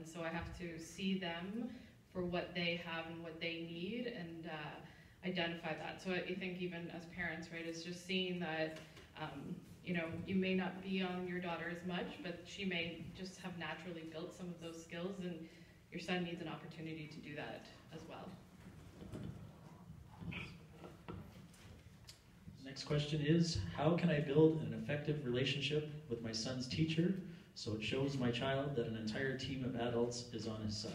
and so I have to see them for what they have and what they need, and identify that. So I think even as parents, right, is just seeing that, you know, you may not be on your daughter as much, but she may just have naturally built some of those skills, and your son needs an opportunity to do that as well. Next question is, how can I build an effective relationship with my son's teacher so it shows my child that an entire team of adults is on his side?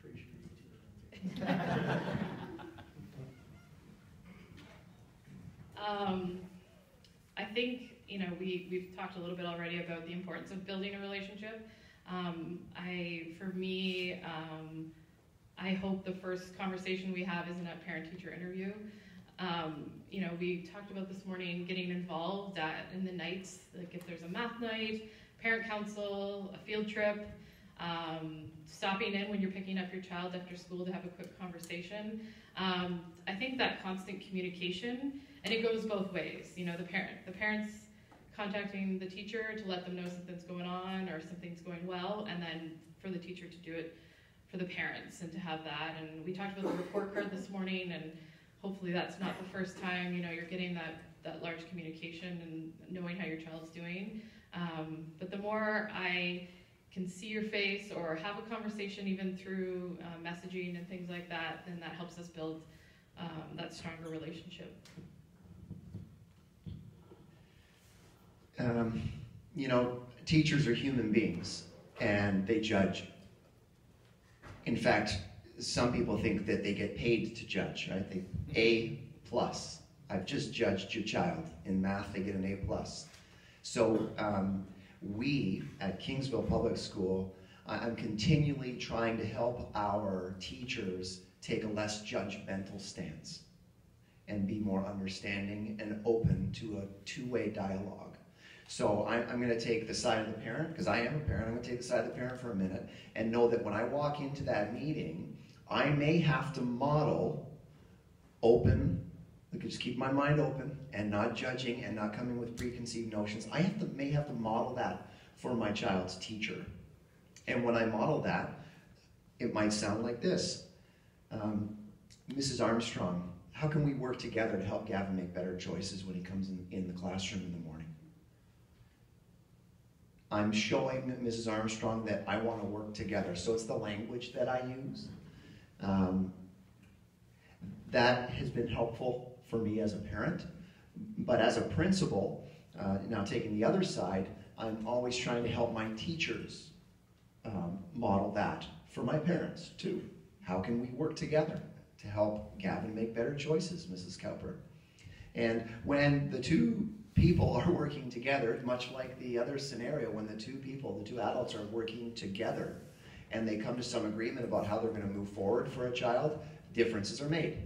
Pretty sure you do that. I think, you know, we've talked a little bit already about the importance of building a relationship. For me, I hope the first conversation we have isn't a parent-teacher interview. You know, we talked about this morning getting involved in the nights, like if there's a math night, parent council, a field trip, stopping in when you're picking up your child after school to have a quick conversation. I think that constant communication, and it goes both ways. You know, the parents contacting the teacher to let them know something's going on or something's going well, and then for the teacher to do it for the parents and to have that. And we talked about the report card this morning, and hopefully that's not the first time, you know, you're getting that large communication and knowing how your child's doing. But the more I can see your face or have a conversation even through messaging and things like that, then that helps us build that stronger relationship. You know, teachers are human beings and they judge. In fact, some people think that they get paid to judge, right? They A+. I've just judged your child. In math, they get an A+. So we at Kingsville Public School, I'm continually trying to help our teachers take a less judgmental stance and be more understanding and open to a two-way dialogue. So I'm going to take the side of the parent, because I am a parent. I'm going to take the side of the parent for a minute and know that when I walk into that meeting, I may have to model open, just keep my mind open and not judging and not coming with preconceived notions. I may have to model that for my child's teacher. And when I model that, it might sound like this. Mrs. Armstrong, how can we work together to help Gavin make better choices when he comes in the classroom in the morning? I'm showing Mrs. Armstrong that I want to work together. So it's the language that I use. That has been helpful for me as a parent. But as a principal, now taking the other side, I'm always trying to help my teachers model that for my parents too. How can we work together to help Gavin make better choices, Mrs. Cowper? And when the two people are working together, much like the other scenario, when the two adults are working together and they come to some agreement about how they're going to move forward for a child, differences are made.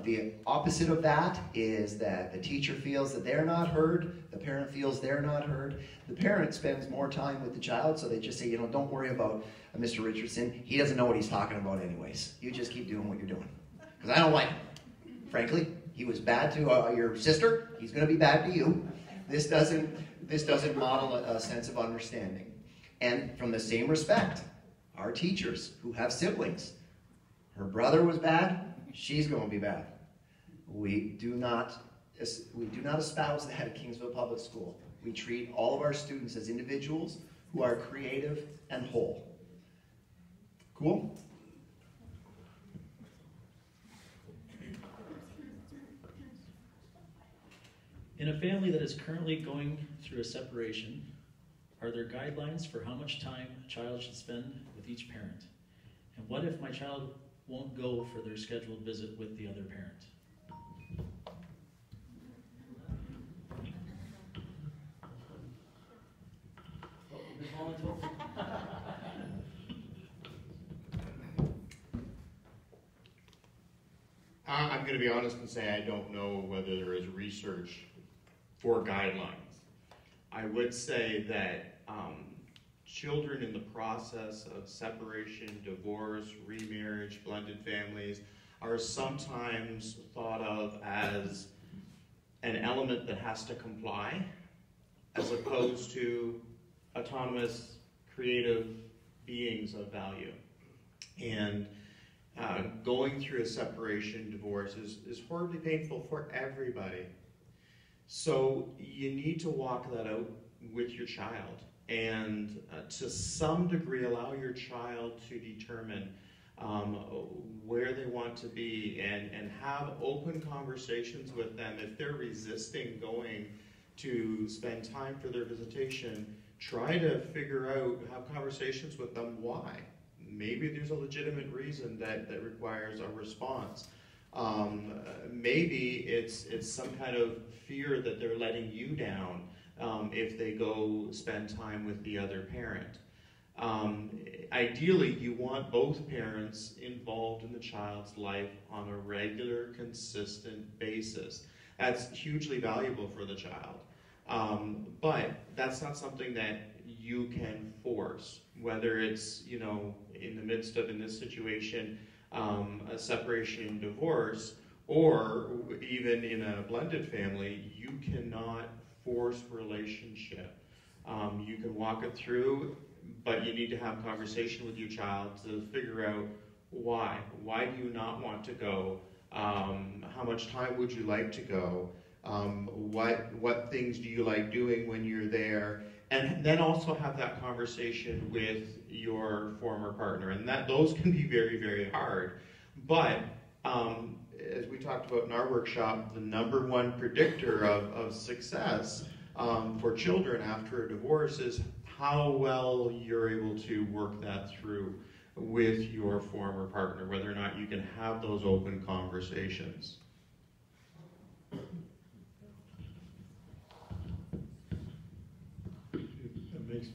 The opposite of that is that the teacher feels that they're not heard, the parent feels they're not heard. The parent spends more time with the child, so they just say, you know, don't worry about Mr. Richardson. He doesn't know what he's talking about anyways. You just keep doing what you're doing. Because I don't like him. Frankly, he was bad to your sister. He's going to be bad to you. This doesn't model a sense of understanding. And from the same respect, our teachers who have siblings, her brother was bad, she's going to be bad. We do not espouse that at Kingsville Public School. We treat all of our students as individuals who are creative and whole. Cool? In a family that is currently going through a separation, are there guidelines for how much time a child should spend with each parent? And what if my child won't go for their scheduled visit with the other parent? I'm going to be honest and say I don't know whether there is research for guidelines. I would say that children in the process of separation, divorce, remarriage, blended families are sometimes thought of as an element that has to comply as opposed to autonomous, creative beings of value. And going through a separation, divorce is horribly painful for everybody. So you need to walk that out with your child, and to some degree allow your child to determine where they want to be, and have open conversations with them. If they're resisting going to spend time for their visitation, try to figure out, have conversations with them why. Maybe there's a legitimate reason that requires a response. Maybe it's some kind of fear that they're letting you down if they go spend time with the other parent. Ideally, you want both parents involved in the child's life on a regular, consistent basis. That's hugely valuable for the child. But that's not something that you can force, whether it's, in the midst of, in this situation, a separation and divorce, or even in a blended family. You cannot force relationship. You can walk it through, but you need to have conversation with your child to figure out why. Why do you not want to go? How much time would you like to go? What things do you like doing when you're there? And then also have that conversation with your former partner. And those can be very, very hard. But as we talked about in our workshop, the number one predictor of success for children after a divorce is how well you're able to work that through with your former partner, whether or not you can have those open conversations.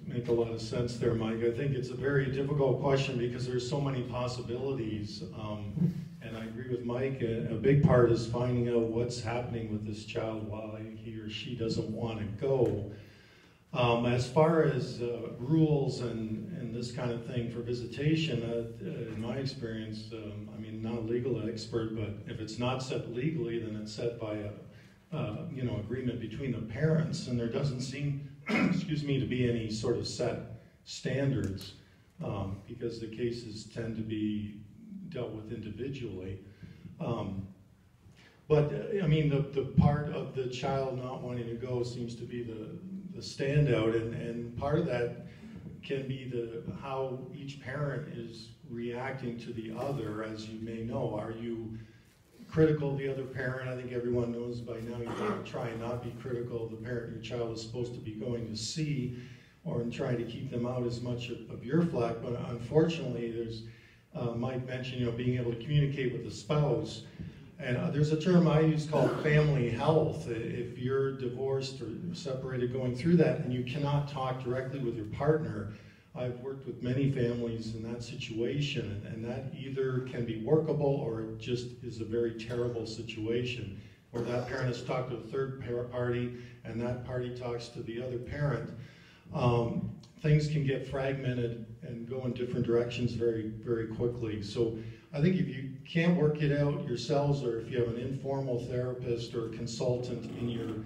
Make a lot of sense there, Mike. I think it's a very difficult question because there's so many possibilities. And I agree with Mike. A big part is finding out what's happening with this child while he or she doesn't want to go. As far as rules and this kind of thing for visitation, in my experience, not a legal expert, but if it's not set legally, then it's set by a agreement between the parents, and there doesn't seem excuse me, to be any sort of set standards because the cases tend to be dealt with individually. The part of the child not wanting to go seems to be the standout, and part of that can be how each parent is reacting to the other. As you may know, are you critical of the other parent? I think everyone knows by now you want to try and not be critical of the parent your child is supposed to be going to see, or in trying to keep them out as much of your flack. But unfortunately, there's Mike mentioned being able to communicate with the spouse, and there's a term I use called family health. If you're divorced or separated, going through that, and you cannot talk directly with your partner. I've worked with many families in that situation, and that either can be workable or it just is a very terrible situation where that parent has talked to a third party and that party talks to the other parent. Things can get fragmented and go in different directions very, very quickly. So I think if you can't work it out yourselves, or if you have an informal therapist or consultant in your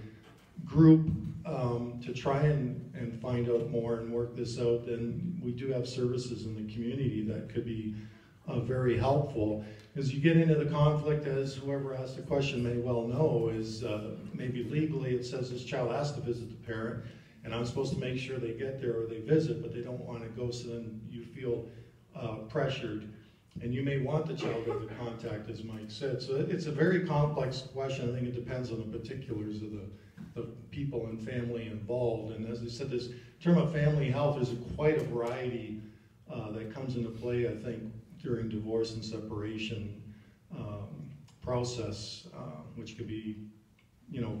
group to try and find out more and work this out, then we do have services in the community that could be very helpful. As you get into the conflict, as whoever asked the question may well know, is maybe legally it says this child has to visit the parent, and I'm supposed to make sure they get there or they visit, but they don't want to go, so then you feel pressured. And you may want the child to have the contact, as Mike said. So it's a very complex question. I think it depends on the particulars of the people and family involved. And as I said, this term of family health is quite a variety that comes into play, I think, during divorce and separation process, which could be,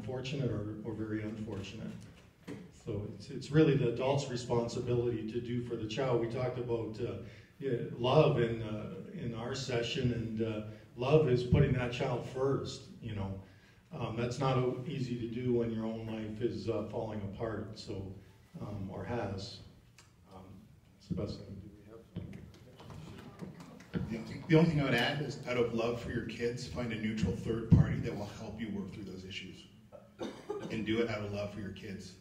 fortunate or very unfortunate. So it's really the adult's responsibility to do for the child. We talked about love in our session, and love is putting that child first. That's not easy to do when your own life is falling apart. So, or has. It's the best thing we have. The only thing I would add is, out of love for your kids, find a neutral third party that will help you work through those issues, and do it out of love for your kids.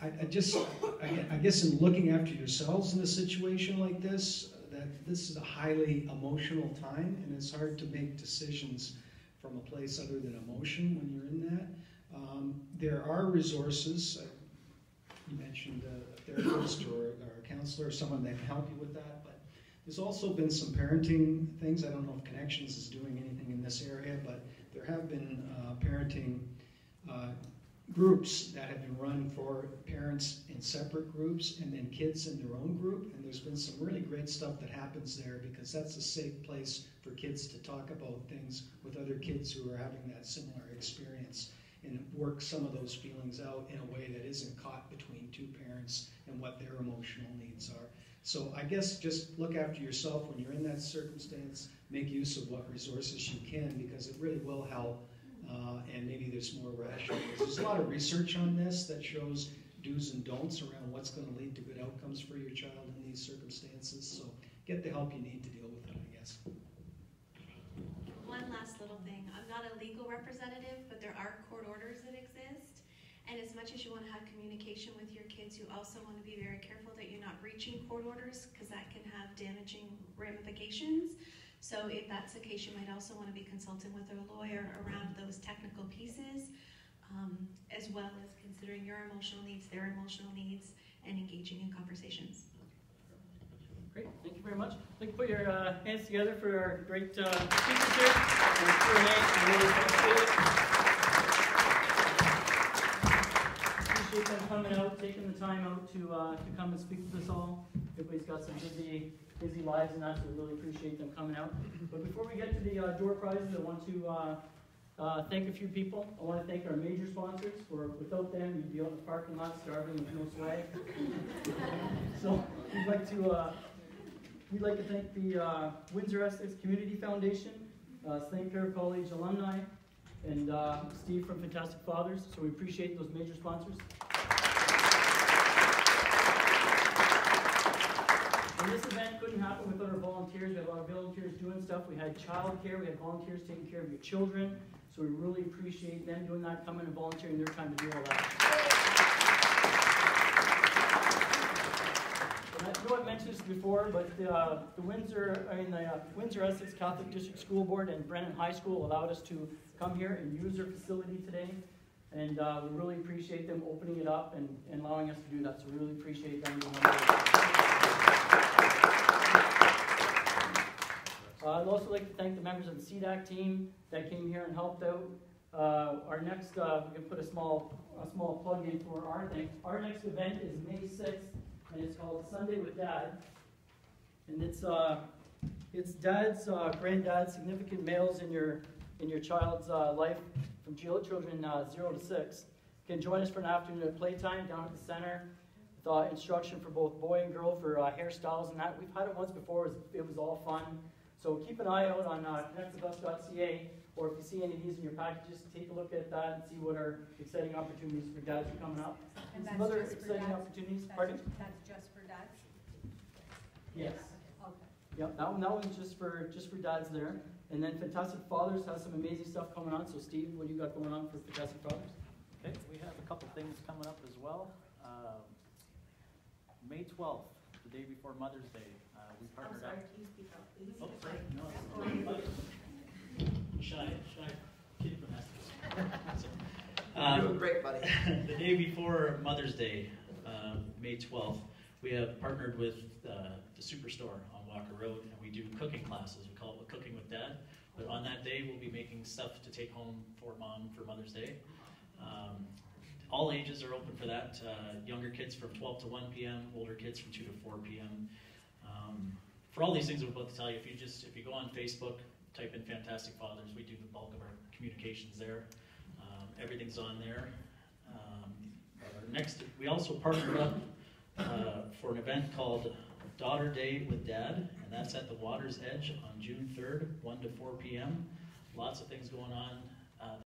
I guess in looking after yourselves in a situation like this, that this is a highly emotional time, and it's hard to make decisions from a place other than emotion when you're in that. There are resources. You mentioned a therapist or a counselor or someone that can help you with that, but there's also been some parenting things. I don't know if Connections is doing anything in this area, but there have been parenting groups that have been run for parents in separate groups and then kids in their own group, and there's been some really great stuff that happens there because that's a safe place for kids to talk about things with other kids who are having that similar experience and work some of those feelings out in a way that isn't caught between two parents and what their emotional needs are. So I guess just look after yourself when you're in that circumstance, make use of what resources you can because it really will help. And maybe there's more rational. There's a lot of research on this that shows do's and don'ts around what's going to lead to good outcomes for your child in these circumstances. So get the help you need to deal with it, I guess. One last little thing. I'm not a legal representative, but there are court orders that exist. And as much as you want to have communication with your kids, you also want to be very careful that you're not breaching court orders because that can have damaging ramifications. So if that's the case, you might also want to be consulting with a lawyer around those technical pieces, as well as considering your emotional needs, their emotional needs, and engaging in conversations. Great, thank you very much. Like to put your hands together for our great speakers here and Q&A. I really appreciate it. Appreciate them coming out, taking the time out to come and speak with us all. Everybody's got some busy lives and that, so we really appreciate them coming out. But before we get to the door prizes, I want to thank a few people. I want to thank our major sponsors. Without them, you'd be out in the parking lot starving with no swag. So we'd like to thank the Windsor Essex Community Foundation, St. Clair College alumni, and Steve from Fantastic Fathers. So we appreciate those major sponsors. And this event couldn't happen without our volunteers. We had a lot of volunteers doing stuff. We had childcare. We had volunteers taking care of your children. So we really appreciate them doing that, coming and volunteering their time to do all that. And I know I've mentioned this before, but the Windsor Essex Catholic District School Board and Brennan High School allowed us to come here and use their facility today. And we really appreciate them opening it up and allowing us to do that. So we really appreciate them doing that. I'd also like to thank the members of the CDAC team that came here and helped out. Our next, we can put a small plug in for our thing. Our next event is May 6th, and it's called Sunday with Dad. And it's dads, granddad, significant males in your child's life from children 0 to 6. You can join us for an afternoon at playtime down at the center. With instruction for both boy and girl for hairstyles and that. We've had it once before. It was all fun. So keep an eye out on connectwithus.ca, or if you see any of these in your packages, take a look at that and see what are exciting opportunities for dads are coming up. And some other exciting opportunities. Pardon? That's just for dads? Yes. Okay. Yep, that one's just for dads there. And then Fantastic Fathers has some amazing stuff coming on. So Steve, what do you got going on for Fantastic Fathers? Okay, we have a couple things coming up as well. May 12th, the day before Mother's Day, we partnered up. Can you speak up, please? Oh, sorry. No, shy kid from Essex. You're doing great, buddy. The day before Mother's Day, May 12th, we have partnered with the Superstore on Walker Road, and we do cooking classes. We call it Cooking with Dad. But on that day, we'll be making stuff to take home for Mom for Mother's Day. All ages are open for that. Younger kids from 12 to 1 p.m., older kids from 2 to 4 p.m. For all these things I'm about to tell you, if you go on Facebook, type in Fantastic Fathers, we do the bulk of our communications there. Everything's on there. We also partnered up for an event called Daughter Day with Dad, and that's at the Water's Edge on June 3rd, 1 to 4 p.m. Lots of things going on.